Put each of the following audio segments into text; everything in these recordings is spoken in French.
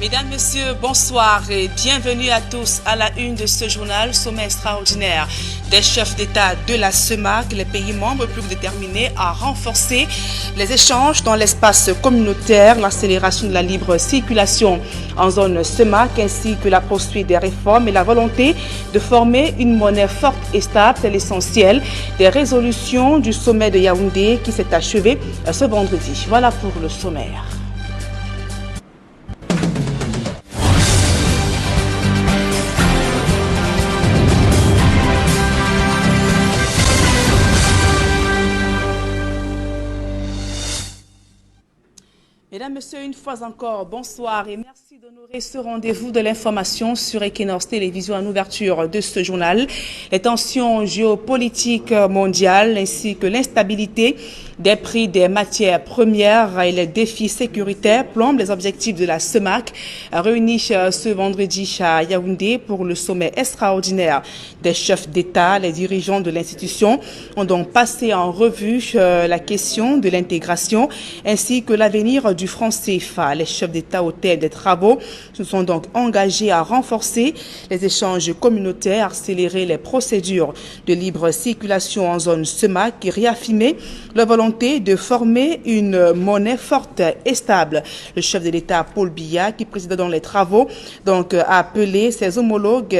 Mesdames, Messieurs, bonsoir et bienvenue à tous à la une de ce journal Sommet extraordinaire des chefs d'État de la CEMAC, les pays membres plus déterminés à renforcer les échanges dans l'espace communautaire, l'accélération de la libre circulation en zone CEMAC ainsi que la poursuite des réformes et la volonté de former une monnaie forte et stable, c'est l'essentiel des résolutions du sommet de Yaoundé qui s'est achevé ce vendredi. Voilà pour le sommaire. Mesdames, Messieurs, une fois encore, bonsoir et merci d'honorer ce rendez-vous de l'information sur Equinox Télévision en ouverture de ce journal. Les tensions géopolitiques mondiales ainsi que l'instabilité des prix des matières premières et les défis sécuritaires plombent les objectifs de la CEMAC réunis ce vendredi à Yaoundé pour le sommet extraordinaire des chefs d'État. Les dirigeants de l'institution ont donc passé en revue la question de l'intégration ainsi que l'avenir du franc CFA. Les chefs d'État au terme des travaux se sont donc engagés à renforcer les échanges communautaires, accélérer les procédures de libre circulation en zone CEMAC et réaffirmer la volonté de former une monnaie forte et stable. Le chef de l'État, Paul Biya, qui présidait dans les travaux, donc, a appelé ses homologues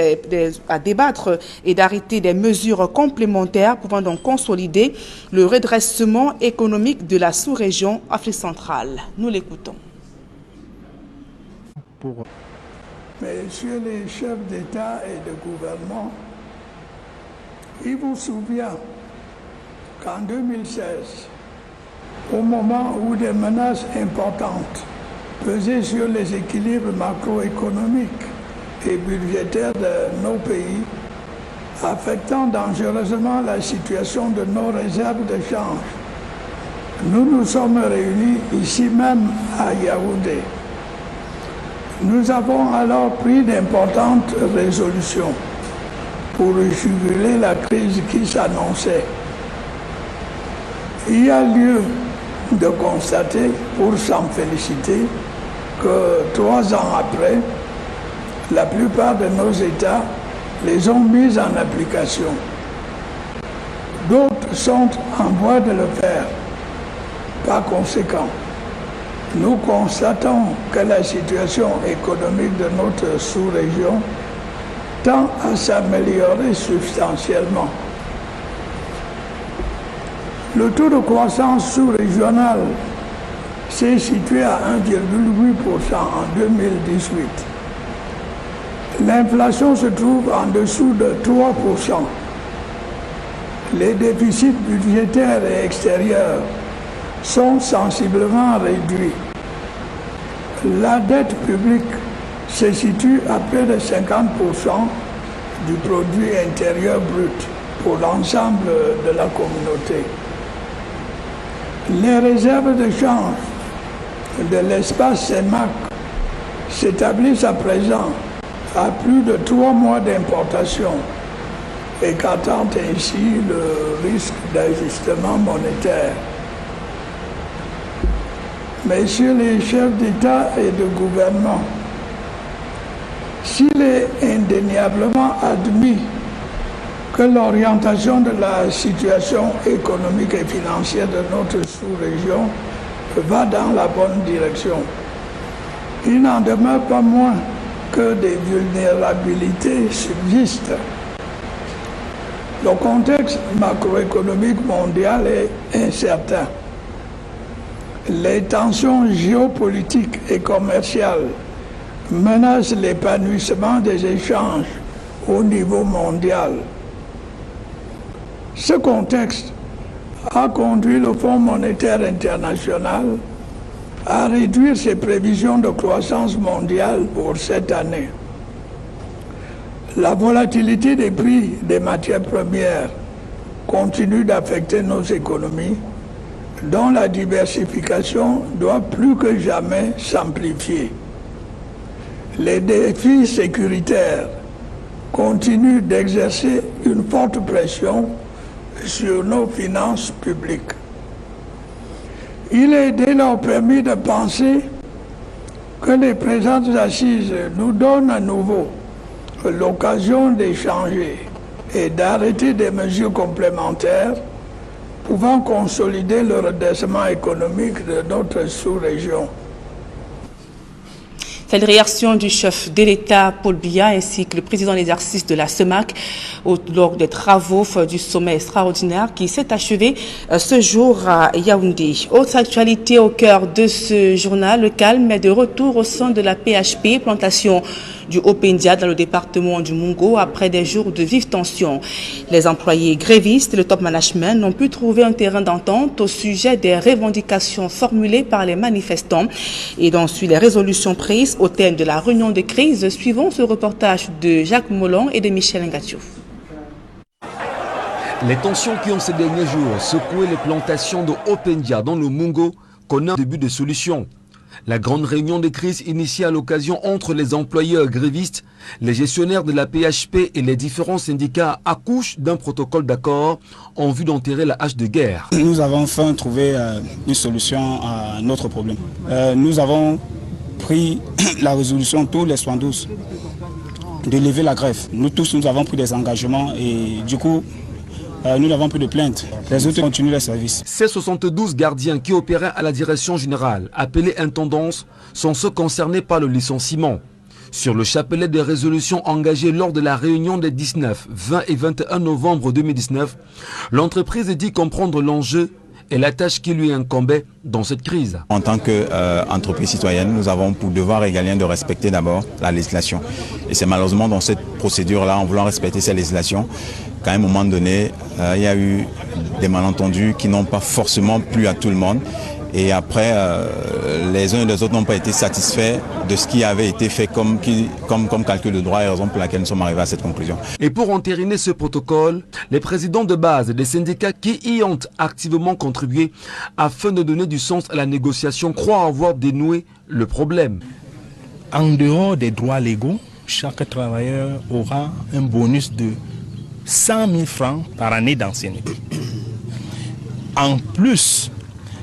à débattre et d'arrêter des mesures complémentaires pouvant donc consolider le redressement économique de la sous-région Afrique centrale. Nous l'écoutons. Messieurs les chefs d'État et de gouvernement, il vous souvient qu'en 2016, au moment où des menaces importantes pesaient sur les équilibres macroéconomiques et budgétaires de nos pays, affectant dangereusement la situation de nos réserves de change, nous nous sommes réunis ici même à Yaoundé. Nous avons alors pris d'importantes résolutions pour juguler la crise qui s'annonçait. Il y a lieu de constater, pour s'en féliciter, que 3 ans après, la plupart de nos États les ont mises en application. D'autres sont en voie de le faire. Par conséquent, nous constatons que la situation économique de notre sous-région tend à s'améliorer substantiellement. Le taux de croissance sous-régional s'est situé à 1,8% en 2018. L'inflation se trouve en dessous de 3%. Les déficits budgétaires et extérieurs sont sensiblement réduits. La dette publique se situe à près de 50% du produit intérieur brut pour l'ensemble de la communauté. Les réserves de change de l'espace CEMAC s'établissent à présent à plus de 3 mois d'importation, écartant ainsi le risque d'ajustement monétaire. Messieurs les chefs d'État et de gouvernement, s'il est indéniablement admis que l'orientation de la situation économique et financière de notre sous-région va dans la bonne direction, il n'en demeure pas moins que des vulnérabilités subsistent. Le contexte macroéconomique mondial est incertain. Les tensions géopolitiques et commerciales menacent l'épanouissement des échanges au niveau mondial. Ce contexte a conduit le Fonds monétaire international à réduire ses prévisions de croissance mondiale pour cette année. La volatilité des prix des matières premières continue d'affecter nos économies, dont la diversification doit plus que jamais s'amplifier. Les défis sécuritaires continuent d'exercer une forte pression sur nos finances publiques. Il est dès lors permis de penser que les présentes assises nous donnent à nouveau l'occasion d'échanger et d'arrêter des mesures complémentaires pouvant consolider le redressement économique de notre sous-région. C'est la réaction du chef de l'État, Paul Biya, ainsi que le président d'exercice de la CEMAC lors des travaux du sommet extraordinaire qui s'est achevé ce jour à Yaoundé. Autre actualité au cœur de ce journal, le calme est de retour au sein de la PHP, plantation du Haut-Pendia dans le département du Mungo après des jours de vives tensions. Les employés grévistes et le top management n'ont pu trouver un terrain d'entente au sujet des revendications formulées par les manifestants et dont suit les résolutions prises au thème de la réunion de crise. Suivons ce reportage de Jacques Molon et de Michel Ngatiou. Les tensions qui ont ces derniers jours secoué les plantations de Haut-Pendia dans le Mungo connaissent un début de solution. La grande réunion de crise initiée à l'occasion entre les employeurs grévistes, les gestionnaires de la PHP et les différents syndicats accouchent d'un protocole d'accord en vue d'enterrer la hache de guerre. Nous avons enfin trouvé une solution à notre problème. Nous avons pris la résolution tous les 72 de lever la grève. Nous tous, nous avons pris des engagements et du coup, nous n'avons plus de plaintes. Les autres continuent les services. Ces 72 gardiens qui opéraient à la direction générale, appelés intendances, sont ceux concernés par le licenciement. Sur le chapelet des résolutions engagées lors de la réunion des 19, 20 et 21 novembre 2019, l'entreprise dit comprendre l'enjeu et la tâche qui lui incombait dans cette crise. En tant qu'entreprise citoyenne, nous avons pour devoir régalien de respecter d'abord la législation. Et c'est malheureusement dans cette procédure-là, en voulant respecter cette législation, qu'à un moment donné, il y a eu des malentendus qui n'ont pas forcément plu à tout le monde. Et après, les uns et les autres n'ont pas été satisfaits de ce qui avait été fait comme calcul de droit et raison pour laquelle nous sommes arrivés à cette conclusion. Et pour entériner ce protocole, les présidents de base des syndicats qui y ont activement contribué afin de donner du sens à la négociation croient avoir dénoué le problème. En dehors des droits légaux, chaque travailleur aura un bonus de 100 000 francs par année d'ancienneté. En plus,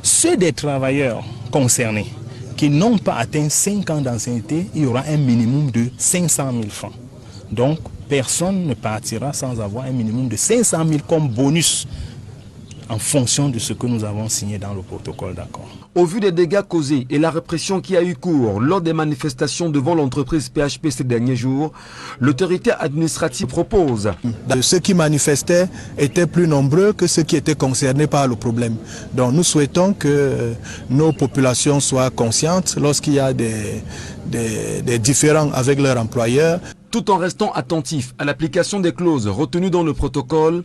ceux des travailleurs concernés qui n'ont pas atteint 5 ans d'ancienneté, il y aura un minimum de 500 000 francs. Donc, personne ne partira sans avoir un minimum de 500 000 comme bonus en fonction de ce que nous avons signé dans le protocole d'accord. Au vu des dégâts causés et la répression qui a eu cours lors des manifestations devant l'entreprise PHP ces derniers jours, l'autorité administrative propose. Ceux qui manifestaient étaient plus nombreux que ceux qui étaient concernés par le problème. Donc nous souhaitons que nos populations soient conscientes lorsqu'il y a des différends avec leurs employeurs. Tout en restant attentif à l'application des clauses retenues dans le protocole,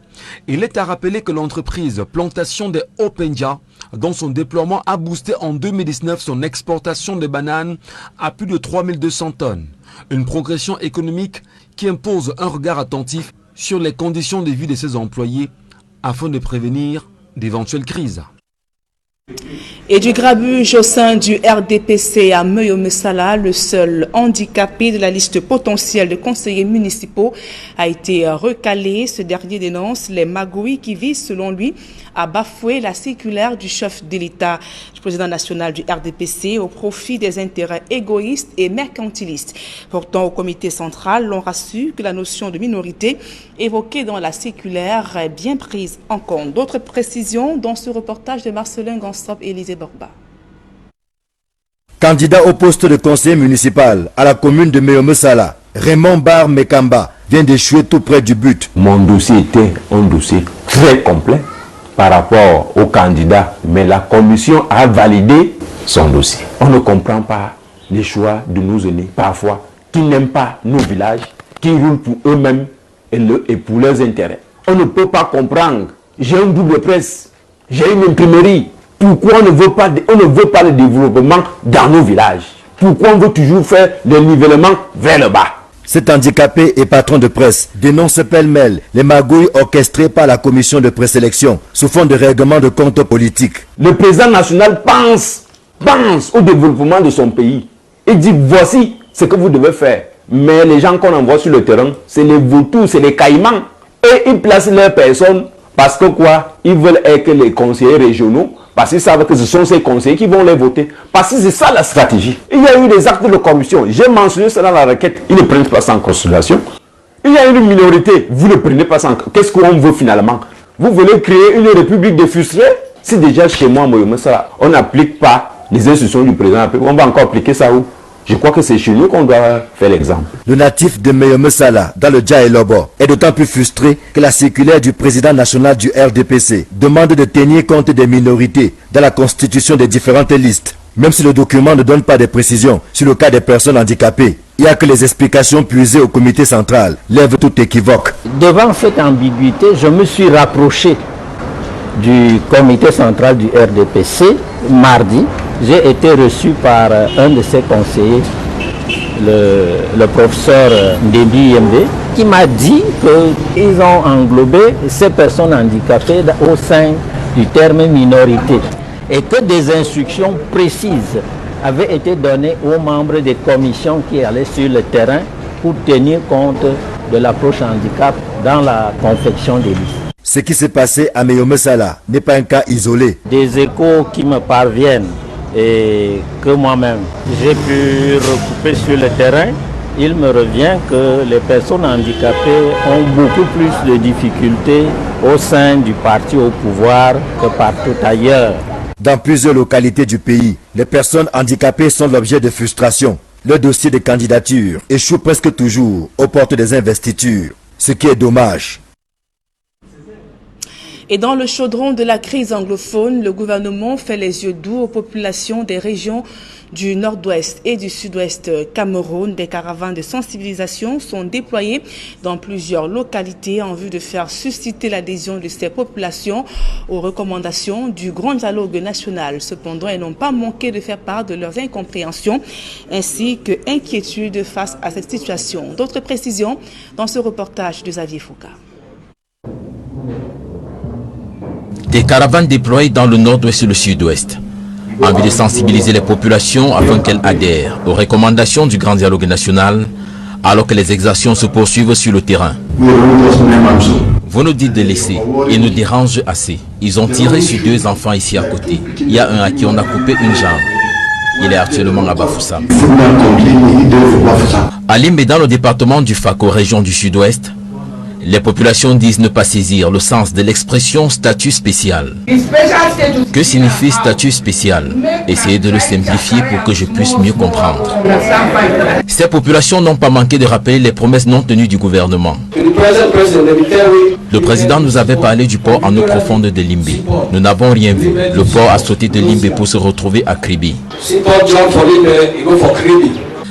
il est à rappeler que l'entreprise Plantation des Haut-Pendia, dans son déploiement, a boosté en 2019 son exportation de bananes à plus de 3200 tonnes. Une progression économique qui impose un regard attentif sur les conditions de vie de ses employés afin de prévenir d'éventuelles crises. Et du grabuge au sein du RDPC à Meyomessala, le seul handicapé de la liste potentielle de conseillers municipaux a été recalé. Ce dernier dénonce les magouilles qui visent, selon lui, à bafouer la circulaire du chef de l'État, du président national du RDPC, au profit des intérêts égoïstes et mercantilistes. Pourtant, au comité central, l'on rassure que la notion de minorité évoquée dans la circulaire est bien prise en compte. D'autres précisions dans ce reportage de Marcelin Gansop et Élisée Borba. Candidat au poste de conseiller municipal à la commune de Meyomessala, Raymond Bar Mekamba vient d'échouer tout près du but. Mon dossier était un dossier très complet par rapport au candidat, mais la commission a validé son dossier. On ne comprend pas les choix de nos aînés, parfois, qui n'aiment pas nos villages, qui roulent pour eux-mêmes et pour leurs intérêts. On ne peut pas comprendre. J'ai une double presse, j'ai une imprimerie. Pourquoi on ne veut pas le développement dans nos villages? Pourquoi on veut toujours faire le nivellement vers le bas? Cet handicapé et patron de presse dénonce pêle-mêle les magouilles orchestrées par la commission de présélection sous fond de règlement de compte politique. Le président national pense au développement de son pays. Il dit voici ce que vous devez faire. Mais les gens qu'on envoie sur le terrain, c'est les vautours, c'est les caïmans. Et ils placent leurs personnes parce que quoi? Ils veulent être les conseillers régionaux. Parce qu'ils savent que ce sont ces conseillers qui vont les voter. Parce que c'est ça la stratégie. Il y a eu des actes de corruption. J'ai mentionné ça dans la requête. Ils ne prennent pas ça en considération. Il y a une minorité. Vous ne prenez pas ça en considération. Qu'est-ce qu'on veut finalement? Vous voulez créer une république de frustrés? Si déjà chez moi, on n'applique pas les instructions du président, on va encore appliquer ça où? Je crois que c'est chez nous qu'on doit faire l'exemple. Le natif de Meyome Sala, dans le Djaïlobo, est d'autant plus frustré que la circulaire du président national du RDPC demande de tenir compte des minorités dans la constitution des différentes listes. Même si le document ne donne pas de précisions sur le cas des personnes handicapées, il n'y a que les explications puisées au comité central lèvent tout équivoque. Devant cette ambiguïté, je me suis rapproché du comité central du RDPC mardi. J'ai été reçu par un de ses conseillers, le professeur Ndébi Yembe, qui m'a dit qu'ils ont englobé ces personnes handicapées au sein du terme minorité et que des instructions précises avaient été données aux membres des commissions qui allaient sur le terrain pour tenir compte de l'approche handicap dans la confection des listes. Ce qui s'est passé à Meyome Sala n'est pas un cas isolé. Des échos qui me parviennent et que moi-même j'ai pu recouper sur le terrain, il me revient que les personnes handicapées ont beaucoup plus de difficultés au sein du parti au pouvoir que partout ailleurs. Dans plusieurs localités du pays, les personnes handicapées sont l'objet de frustration. Le dossier de candidature échoue presque toujours aux portes des investitures, ce qui est dommage. Et dans le chaudron de la crise anglophone, le gouvernement fait les yeux doux aux populations des régions du nord-ouest et du sud-ouest Cameroun. Des caravanes de sensibilisation sont déployées dans plusieurs localités en vue de faire susciter l'adhésion de ces populations aux recommandations du Grand Dialogue national. Cependant, elles n'ont pas manqué de faire part de leurs incompréhensions ainsi que inquiétudes face à cette situation. D'autres précisions dans ce reportage de Xavier Foucault. Des caravanes déployées dans le nord-ouest et le sud-ouest, en vue de sensibiliser les populations afin qu'elles adhèrent aux recommandations du Grand Dialogue national, alors que les exactions se poursuivent sur le terrain. Vous nous dites de laisser, ils nous dérangent assez. Ils ont tiré sur 2 enfants ici à côté. Il y a un à qui on a coupé une jambe. Il est actuellement à Bafoussam. À Limbe, dans le département du Fako, région du sud-ouest, les populations disent ne pas saisir le sens de l'expression statut spécial. Que signifie statut spécial? Essayez de le simplifier pour que je puisse mieux comprendre. Ces populations n'ont pas manqué de rappeler les promesses non tenues du gouvernement. Le président nous avait parlé du port en eau profonde de Limbe. Nous n'avons rien vu. Le port a sauté de Limbe pour se retrouver à Kribi.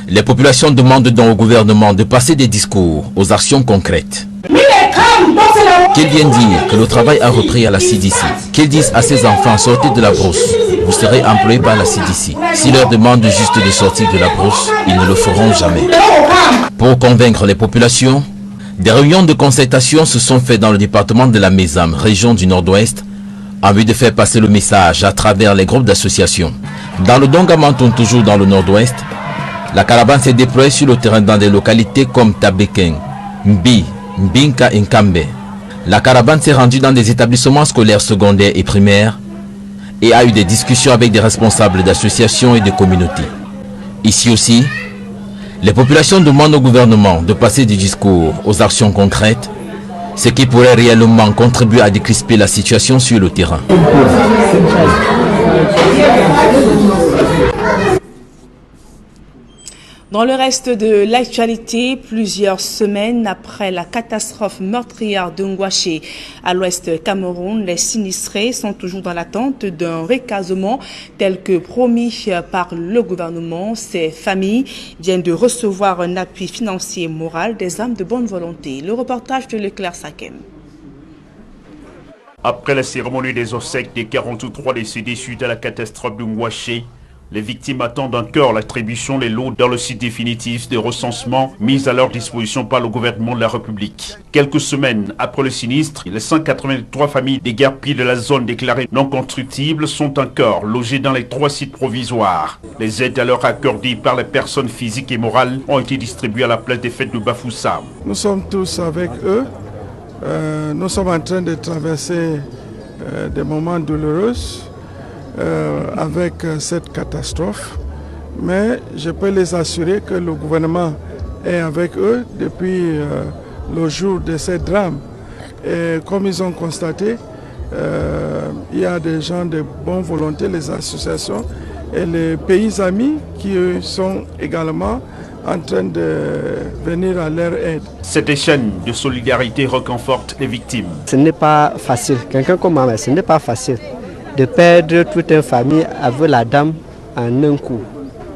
Les populations demandent donc au gouvernement de passer des discours aux actions concrètes. Qu'ils viennent dire que le travail a repris à la CDC. Qu'ils disent à ces enfants, sortez de la brousse. Vous serez employés par la CDC. S'ils leur demandent juste de sortir de la brousse, ils ne le feront jamais. Pour convaincre les populations, des réunions de concertation se sont faites dans le département de la Mézam, région du nord-ouest, en vue de faire passer le message à travers les groupes d'associations. Dans le Dongamanton, toujours dans le nord-ouest, la caravane s'est déployée sur le terrain dans des localités comme Tabekeng, Mbi, Mbinka et Nkambe. La caravane s'est rendue dans des établissements scolaires secondaires et primaires et a eu des discussions avec des responsables d'associations et de communautés. Ici aussi, les populations demandent au gouvernement de passer du discours aux actions concrètes, ce qui pourrait réellement contribuer à décrisper la situation sur le terrain. Dans le reste de l'actualité, plusieurs semaines après la catastrophe meurtrière de Ngouaché à l'ouest Cameroun, les sinistrés sont toujours dans l'attente d'un recasement tel que promis par le gouvernement. Ces familles viennent de recevoir un appui financier et moral des âmes de bonne volonté. Le reportage de Leclerc Sakem. Après la cérémonie des obsèques des 43 décédés suite à la catastrophe de Ngouaché, les victimes attendent en cœur l'attribution des lots dans le site définitif de recensement mis à leur disposition par le gouvernement de la République. Quelques semaines après le sinistre, les 183 familles déguerpies de la zone déclarée non constructible sont encore logées dans les 3 sites provisoires. Les aides alors accordées par les personnes physiques et morales ont été distribuées à la place des fêtes de Bafoussam. Nous sommes tous avec eux. Nous sommes en train de traverser des moments douloureux. avec cette catastrophe, mais je peux les assurer que le gouvernement est avec eux depuis le jour de ces drames. Et comme ils ont constaté, il y a des gens de bonne volonté, les associations et les pays amis qui sont également en train de venir à leur aide. Cette chaîne de solidarité réconforte les victimes. Ce n'est pas facile. Quelqu'un comme moi, ce n'est pas facile de perdre toute une famille avec la dame en un coup.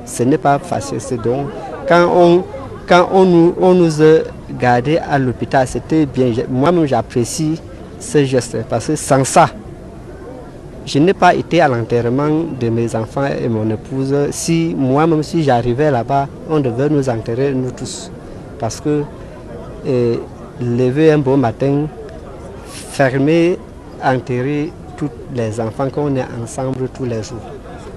Ce n'est pas facile. C'est donc quand on nous a gardés à l'hôpital, c'était bien. Moi-même, j'apprécie ce geste parce que sans ça, je n'ai pas été à l'enterrement de mes enfants et mon épouse. Si moi-même, si j'arrivais là-bas, on devait nous enterrer, nous tous. Parce que lever un beau matin, fermer, enterrer tous les enfants qu'on est ensemble tous les jours.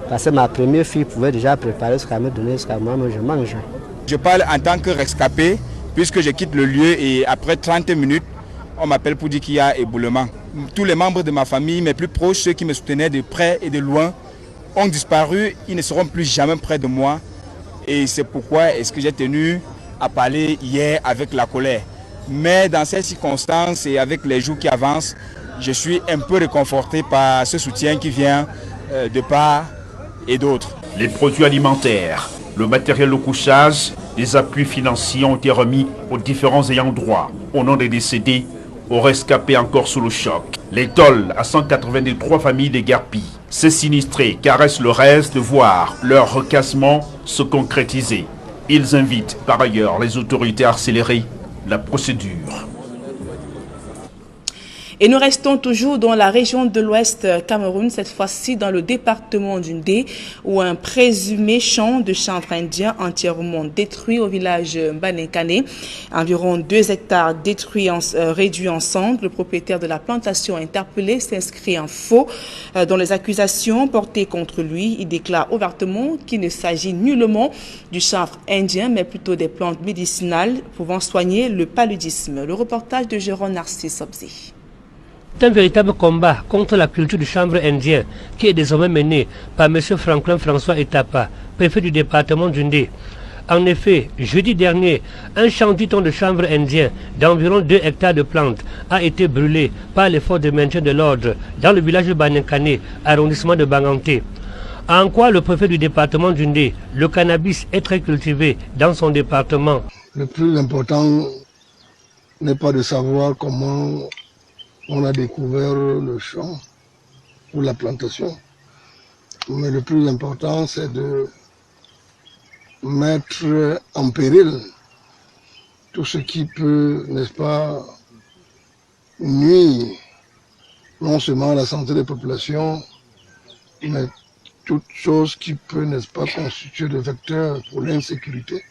Parce que ma première fille pouvait déjà préparer ce qu'elle me donnait, ce qu'elle moi, je mange. Je parle en tant que rescapé, puisque je quitte le lieu et après 30 minutes, on m'appelle pour dire qu'il y a éboulement. Tous les membres de ma famille, mes plus proches, ceux qui me soutenaient de près et de loin, ont disparu. Ils ne seront plus jamais près de moi. Et c'est pourquoi est-ce que j'ai tenu à parler hier avec la colère. Mais dans ces circonstances et avec les jours qui avancent, je suis un peu réconforté par ce soutien qui vient de part et d'autres. Les produits alimentaires, le matériel de couchage, les appuis financiers ont été remis aux différents ayants droit. Au nom des décédés, aux rescapés encore sous le choc. Les tolls à 183 familles déguerpies. Ces sinistrés caressent le reste de voir leur recassement se concrétiser. Ils invitent par ailleurs les autorités à accélérer la procédure. Et nous restons toujours dans la région de l'Ouest Cameroun, cette fois-ci dans le département d'Undé, où un présumé champ de chanvre indien entièrement détruit au village Banenkane. Environ 2 hectares détruits, réduits ensemble. Le propriétaire de la plantation interpellé s'inscrit en faux dans les accusations portées contre lui. Il déclare ouvertement qu'il ne s'agit nullement du chanvre indien, mais plutôt des plantes médicinales pouvant soigner le paludisme. Le reportage de Jérôme Narcisse Obzi. C'est un véritable combat contre la culture du chanvre indien qui est désormais mené par M. Franklin François Etapa, préfet du département d'Undé. En effet, jeudi dernier, un champ de tonnes de chanvre indien d'environ 2 hectares de plantes a été brûlé par les forces de maintien de l'ordre dans le village de Banenkane, arrondissement de Banganté. En quoi le préfet du département d'Undé, le cannabis est très cultivé dans son département. Le plus important n'est pas de savoir comment on a découvert le champ ou la plantation. Mais le plus important, c'est de mettre en péril tout ce qui peut, n'est-ce pas, nuire non seulement à la santé des populations, mais toute chose qui peut, n'est-ce pas, constituer des vecteurs pour l'insécurité.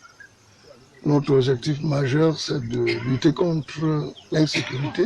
Notre objectif majeur, c'est de lutter contre l'insécurité.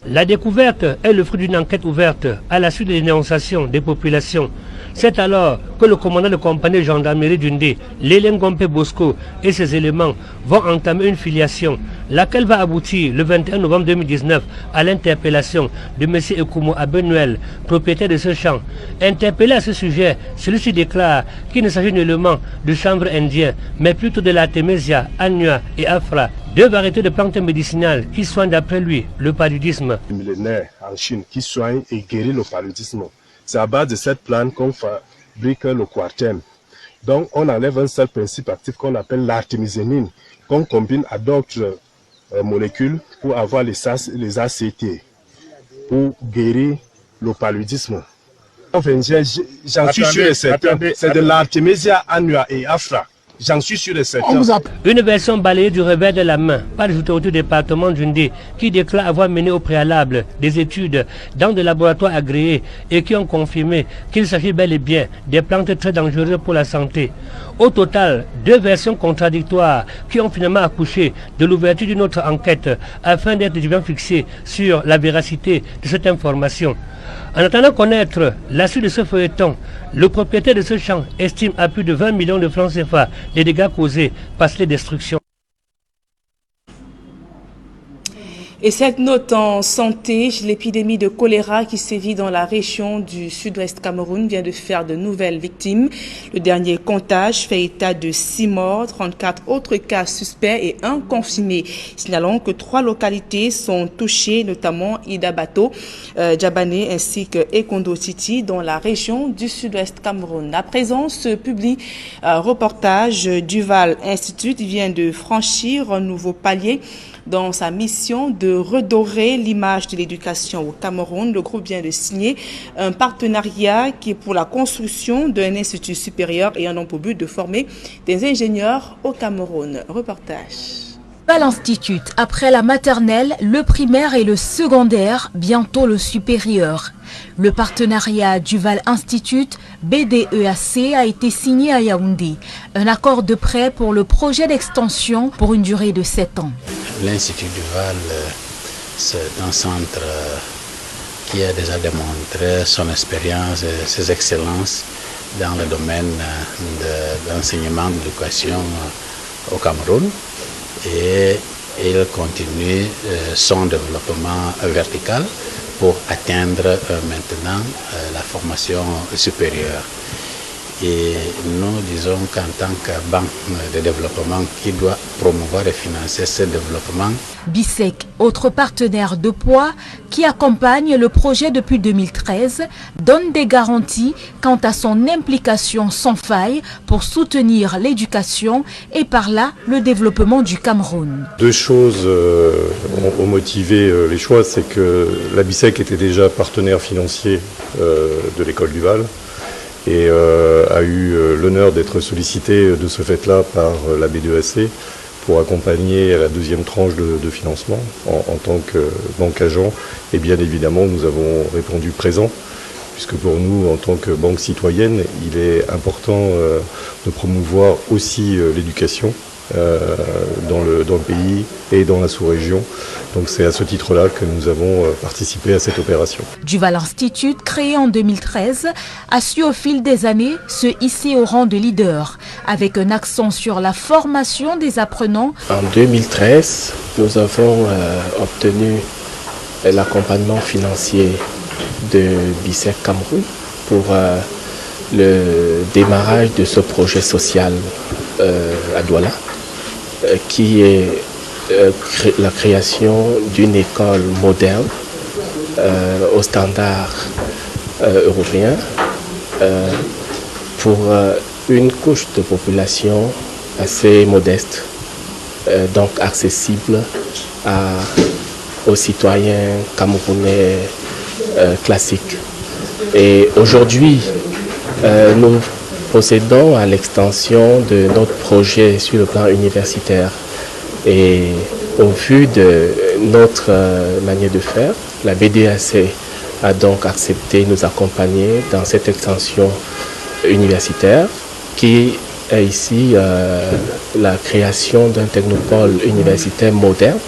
La découverte est le fruit d'une enquête ouverte à la suite des dénonciations des populations. C'est alors que le commandant de compagnie de gendarmerie d'Undé, Lélène Gompe Bosco et ses éléments vont entamer une filiation, laquelle va aboutir le 21 novembre 2019 à l'interpellation de M. Ekumo Abenuel, propriétaire de ce champ. Interpellé à ce sujet, celui-ci déclare qu'il ne s'agit nullement du chanvre indien, mais plutôt de l'artémisia, annua et afra, 2 variétés de plantes médicinales qui soignent d'après lui le paludisme. Millénaire en Chine qui soigne et guérit le paludisme. C'est à base de cette plante qu'on fabrique le quartem. Donc on enlève un seul principe actif qu'on appelle l'artémisinine, qu'on combine à d'autres molécules pour avoir les ACT, pour guérir le paludisme. J'en suis sûr et certain, c'est de l'artémisia annua et afra. J'en suis sûr et certain. Une version balayée du revers de la main par les autorités du département d'Undé qui déclarent avoir mené au préalable des études dans des laboratoires agréés et qui ont confirmé qu'il s'agit bel et bien des plantes très dangereuses pour la santé. Au total, 2 versions contradictoires qui ont finalement accouché de l'ouverture d'une autre enquête afin d'être bien fixées sur la véracité de cette information. En attendant connaître la suite de ce feuilleton, le propriétaire de ce champ estime à plus de 20 millions de francs CFA les dégâts causés par ces destructions. Et cette note en santé, l'épidémie de choléra qui sévit dans la région du sud-ouest Cameroun vient de faire de nouvelles victimes. Le dernier comptage fait état de 6 morts, 34 autres cas suspects et 1 confirmé. Signalons que 3 localités sont touchées, notamment Idabato, Djabane ainsi que Ekondo Titi dans la région du sud-ouest Cameroun. À présent, ce public reportage Duval Institute vient de franchir un nouveau palier dans sa mission de redorer l'image de l'éducation au Cameroun. Le groupe vient de signer un partenariat qui est pour la construction d'un institut supérieur et en pour but de former des ingénieurs au Cameroun. Reportage. L'Institut, après la maternelle, le primaire et le secondaire, bientôt le supérieur. Le partenariat Duval Institute, BDEAC, a été signé à Yaoundé. Un accord de prêt pour le projet d'extension pour une durée de 7 ans. L'Institut Duval, c'est un centre qui a déjà démontré son expérience et ses excellences dans le domaine de l'enseignement de l'éducation au Cameroun. Et il continue son développement vertical pour atteindre maintenant la formation supérieure. Et nous disons qu'en tant que banque de développement qui doit promouvoir et financer ce développement. BISEC, autre partenaire de poids qui accompagne le projet depuis 2013, donne des garanties quant à son implication sans faille pour soutenir l'éducation et par là le développement du Cameroun. 2 choses ont motivé les choix, c'est que la BISEC était déjà partenaire financier de l'école Duval et a eu l'honneur d'être sollicité de ce fait-là par la BDEAC pour accompagner la 2e tranche de financement en tant que banque agent. Et bien évidemment, nous avons répondu présent, puisque pour nous, en tant que banque citoyenne, il est important de promouvoir aussi l'éducation dans le pays et dans la sous-région. Donc c'est à ce titre-là que nous avons participé à cette opération. Duval Institute, créé en 2013, a su au fil des années se hisser au rang de leader, avec un accent sur la formation des apprenants. En 2013, nous avons obtenu l'accompagnement financier de BISEC Cameroun pour le démarrage de ce projet social à Douala, qui est la création d'une école moderne aux standards européens pour une couche de population assez modeste, donc accessible aux citoyens camerounais classiques. Et aujourd'hui, nous procédons à l'extension de notre projet sur le plan universitaire. Et au vu de notre manière de faire, la BDAC a donc accepté de nous accompagner dans cette extension universitaire qui est ici la création d'un technopôle universitaire moderne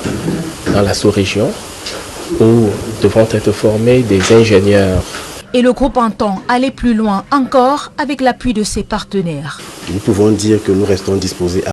dans la sous-région où devront être formés des ingénieurs. Et le groupe entend aller plus loin encore avec l'appui de ses partenaires. Nous pouvons dire que nous restons disposés à